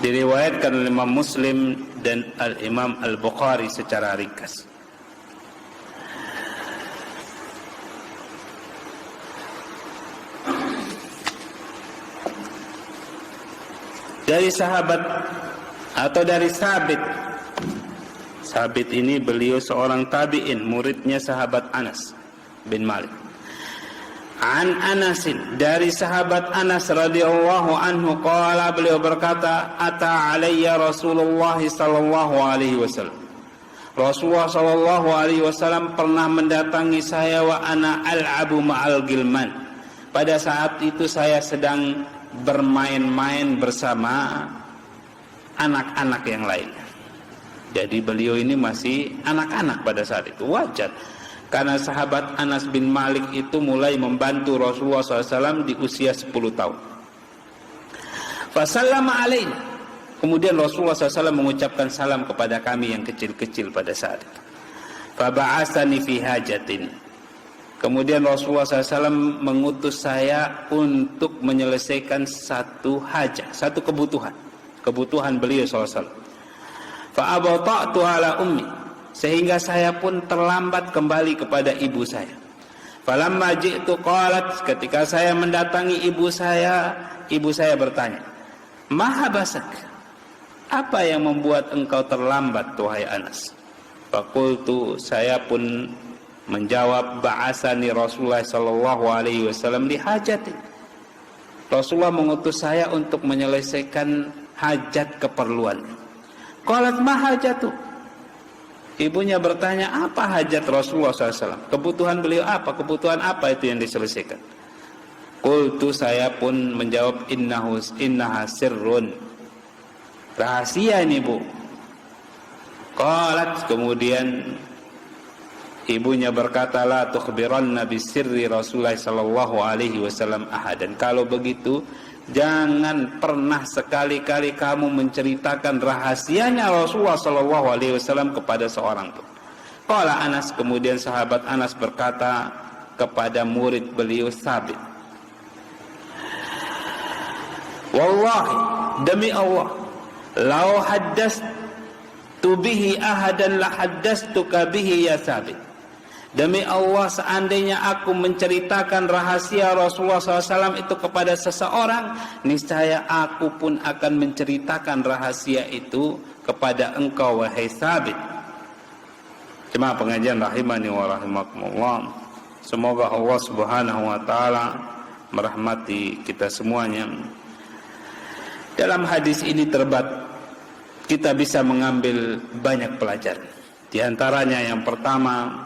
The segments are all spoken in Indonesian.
diriwayatkan oleh Imam Muslim dan Al-Imam Al-Bukhari secara ringkas. Dari sahabat atau dari Sabit. Sabit ini beliau seorang tabi'in, muridnya sahabat Anas bin Malik. An Anasin, dari sahabat Anas radhiyallahu anhu qala, beliau berkata, ata alayya Rasulullah sallallahu alaihi wasallam. Rasulullah sallallahu alaihi wasallam pernah mendatangi saya wa ana al'abu ma'al gilman. Pada saat itu saya sedang bermain-main bersama anak-anak yang lain. Jadi beliau ini masih anak-anak pada saat itu, wajar. Karena sahabat Anas bin Malik itu mulai membantu Rasulullah SAW di usia 10 tahun. Fasallama alaina. Kemudian Rasulullah SAW mengucapkan salam kepada kami yang kecil-kecil pada saat itu. Faba'asani fi hajatin. Kemudian Rasulullah SAW mengutus saya untuk menyelesaikan satu hajat, satu kebutuhan beliau SAW. Fa'abata'tu ala ummi. Sehingga saya pun terlambat kembali kepada ibu saya. Falamma ji'tu qalat, ketika saya mendatangi ibu saya bertanya, "Ma habasak? Apa yang membuat engkau terlambat, wahai Anas?" Faqultu, saya pun menjawab, "Ba'asani Rasulullah sallallahu alaihi wasallam li hajati." Rasulullah mengutus saya untuk menyelesaikan hajat keperluan. Qalat, "Ma hajatu?" Ibunya bertanya, apa hajat Rasulullah SAW? Kebutuhan beliau apa? Kebutuhan apa itu yang diselesaikan? Qultu, saya pun menjawab, innaha sirrun. Rahasia ini, Bu. Qalat, kemudian ibunya berkata, la tukhbiranna bisirri Rasulullah sallallahu alaihi wasallam ahadan. Kalau begitu, jangan pernah sekali-kali kamu menceritakan rahasianya Rasulullah sallallahu alaihi wasallam kepada seorang pun. Qala Anas, kemudian sahabat Anas berkata kepada murid beliau Sabit, wallahi, demi Allah, lau haddastu bihi ahadan la haddastuka bihi ya Sabit. Demi Allah, seandainya aku menceritakan rahasia Rasulullah SAW itu kepada seseorang, niscaya aku pun akan menceritakan rahasia itu kepada engkau, wahai Sabit. Jemaah pengajian rahimani wa rahimakumullah. Semoga Allah Subhanahu wa taala merahmati kita semuanya. Dalam hadis ini kita bisa mengambil banyak pelajaran. Di antaranya yang pertama,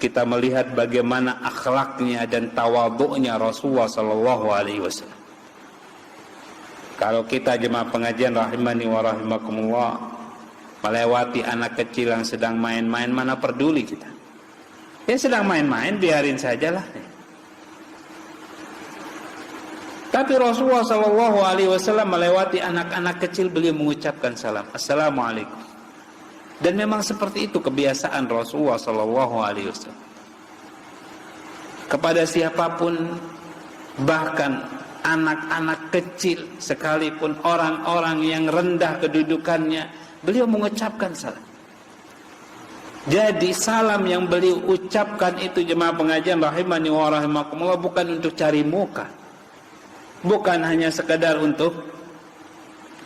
kita melihat bagaimana akhlaknya dan tawadhu'nya Rasulullah sallallahu alaihi wasallam. Kalau kita jemaah pengajian rahimani wa rahimakumullah melewati anak kecil yang sedang main-main, mana peduli kita. Dia sedang main-main, biarin sajalah. Tapi Rasulullah sallallahu alaihi wasallam melewati anak-anak kecil, beliau mengucapkan salam, assalamualaikum. Dan memang seperti itu kebiasaan Rasulullah sallallahu alaihi wasallam. Kepada siapapun, bahkan anak-anak kecil sekalipun, orang-orang yang rendah kedudukannya, beliau mengucapkan salam. Jadi salam yang beliau ucapkan itu jemaah pengajian rahimani wa rahimakumullah bukan untuk cari muka. Bukan hanya sekedar untuk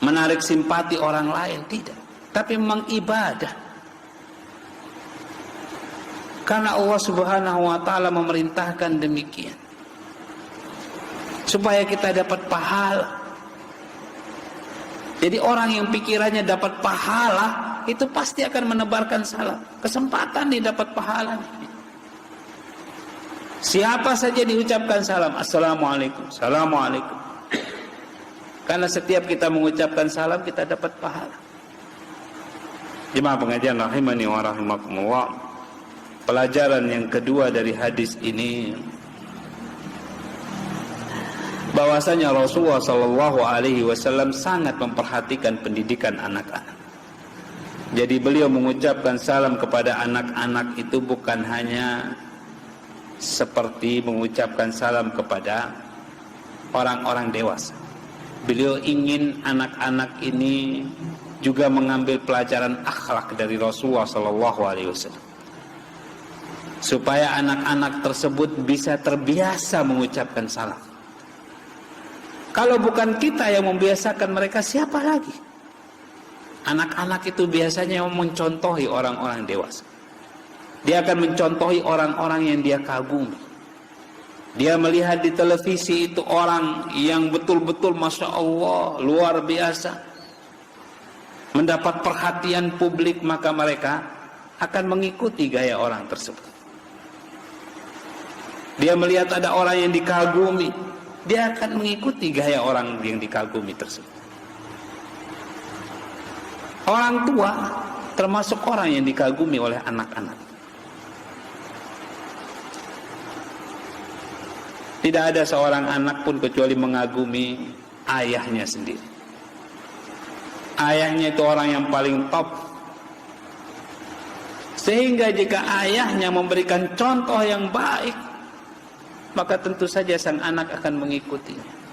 menarik simpati orang lain, tidak. Tapi memang ibadah. Karena Allah Subhanahu wa taala memerintahkan demikian. Supaya kita dapat pahala. Jadi orang yang pikirannya dapat pahala, itu pasti akan menebarkan salam. Kesempatan dia dapat pahala. Siapa saja diucapkan salam, assalamualaikum, assalamualaikum. Karena setiap kita mengucapkan salam, kita dapat pahala. Jemaah pengajian rahimani wa rahimakumullah. Pelajaran yang kedua dari hadis ini, bahwasanya Rasulullah sallallahu alaihi wasallam sangat memperhatikan pendidikan anak-anak. Jadi beliau mengucapkan salam kepada anak-anak itu bukan hanya seperti mengucapkan salam kepada orang-orang dewasa. Beliau ingin anak-anak ini juga mengambil pelajaran akhlak dari Rasulullah SAW, supaya anak-anak tersebut bisa terbiasa mengucapkan salam. Kalau bukan kita yang membiasakan mereka, siapa lagi? Anak-anak itu biasanya mencontohi orang-orang dewasa. Dia akan mencontohi orang-orang yang dia kagumi. Dia melihat di televisi itu orang yang betul-betul Masya Allah luar biasa, mendapat perhatian publik, maka mereka akan mengikuti gaya orang tersebut. Dia melihat ada orang yang dikagumi, dia akan mengikuti gaya orang yang dikagumi tersebut. Orang tua termasuk orang yang dikagumi oleh anak-anak. Tidak ada seorang anak pun kecuali mengagumi ayahnya sendiri. Ayahnya itu orang yang paling top. Sehingga jika ayahnya memberikan contoh yang baik, maka tentu saja sang anak akan mengikutinya.